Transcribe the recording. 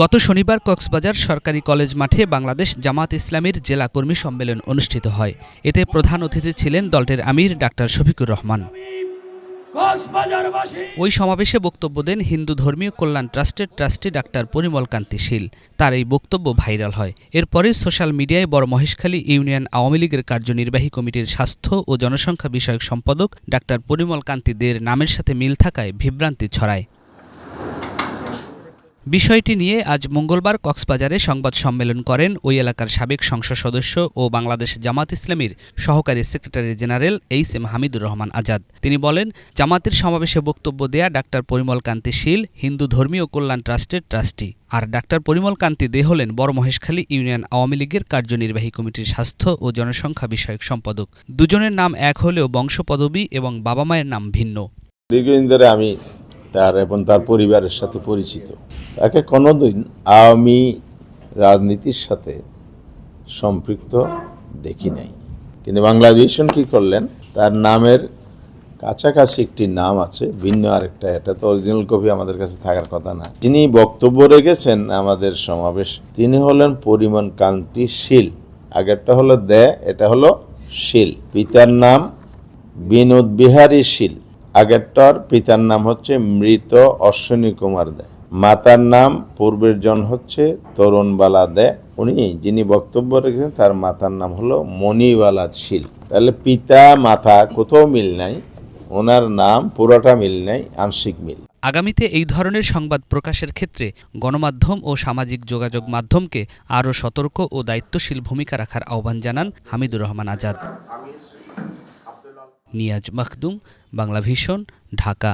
গত শনিবার কক্সবাজার সরকারি কলেজ মাঠে বাংলাদেশ জামাত ইসলামীর জেলা কর্মী সম্মেলন অনুষ্ঠিত হয়। এতে প্রধান অতিথি ছিলেন দলটির আমির ডাক্তার শফিকুর রহমান। ওই সমাবেশে বক্তব্য দেন হিন্দু ধর্মীয় কল্যাণ ট্রাস্টের ট্রাস্টি ডাক্তার পরিমল কান্তি শীল। তার এই বক্তব্য ভাইরাল হয়। এরপরে সোশ্যাল মিডিয়ায় বড় মহেশখালী ইউনিয়ন আওয়ামী লীগের কার্যনির্বাহী কমিটির স্বাস্থ্য ও জনসংখ্যা বিষয়ক সম্পাদক ডাক্তার পরিমল কান্তি দের নামের সাথে মিল থাকায় বিভ্রান্তি ছড়ায়। বিষয়টি নিয়ে আজ মঙ্গলবার কক্সবাজারে সংবাদ সম্মেলন করেন ওই এলাকার সাবেক সংসদ সদস্য ও বাংলাদেশ জামাত ইসলামীর সহকারী secretary general HM. Hamidur Rahman Azad. তিনি বলেন, জামাতের সমাবেশে বক্তব্য দেয়া ডাক্তার পরিমল কান্তি শীল হিন্দু ধর্মীয় কল্যাণ ট্রাস্টের ট্রাস্টি, আর ডাক্তার পরিমল কান্তি দে হলেন বড় মহেশখালী ইউনিয়ন আওয়ামী লীগের কার্যনির্বাহী কমিটির স্বাস্থ্য ও জনসংখ্যা বিষয়ক সম্পাদক। দুজনের নাম এক হলেও বংশপদবী এবং বাবা মায়ের নাম ভিন্ন। দীর্ঘদিন ধরে আমি তার এবং তার পরিবারের সাথে পরিচিত। তাকে কোনোদিন আওয়ামী রাজনীতির সাথে সম্পৃক্ত দেখি নাই। কিন্তু বাংলাদেশন কি করলেন, তার নামের কাছাকাছি একটি নাম আছে, ভিন্ন আরেকটা। এটা তো অরিজিনাল কপি আমাদের কাছে থাকার কথা না। যিনি বক্তব্য রেখেছেন আমাদের সমাবেশ, তিনি হলেন পরিমল কান্তি শীল। আগেরটা হলো দে, এটা হলো শীল। পিতার নাম বিনোদ বিহারী শীল। আগেরটার পিতার নাম হচ্ছে মৃত অশ্বিনী কুমার দে। মাতার নাম পূর্বের জন হচ্ছে তরুণবালা দে। উনি যিনি বক্তব্য রেখেছেন তার মাতার নাম হলো মণিবালা শীল। তাহলে পিতা মাতা কোথাও মিল নাই, ওনার নাম পুরোটা মিল নাই, আংশিক মিল। আগামীতে এই ধরনের সংবাদ প্রকাশের ক্ষেত্রে গণমাধ্যম ও সামাজিক যোগাযোগ মাধ্যমকে আরও সতর্ক ও দায়িত্বশীল ভূমিকা রাখার আহ্বান জানান হামিদুর রহমান আজাদ। নিয়াজ মখদুম, বাংলা ভিশন, ঢাকা।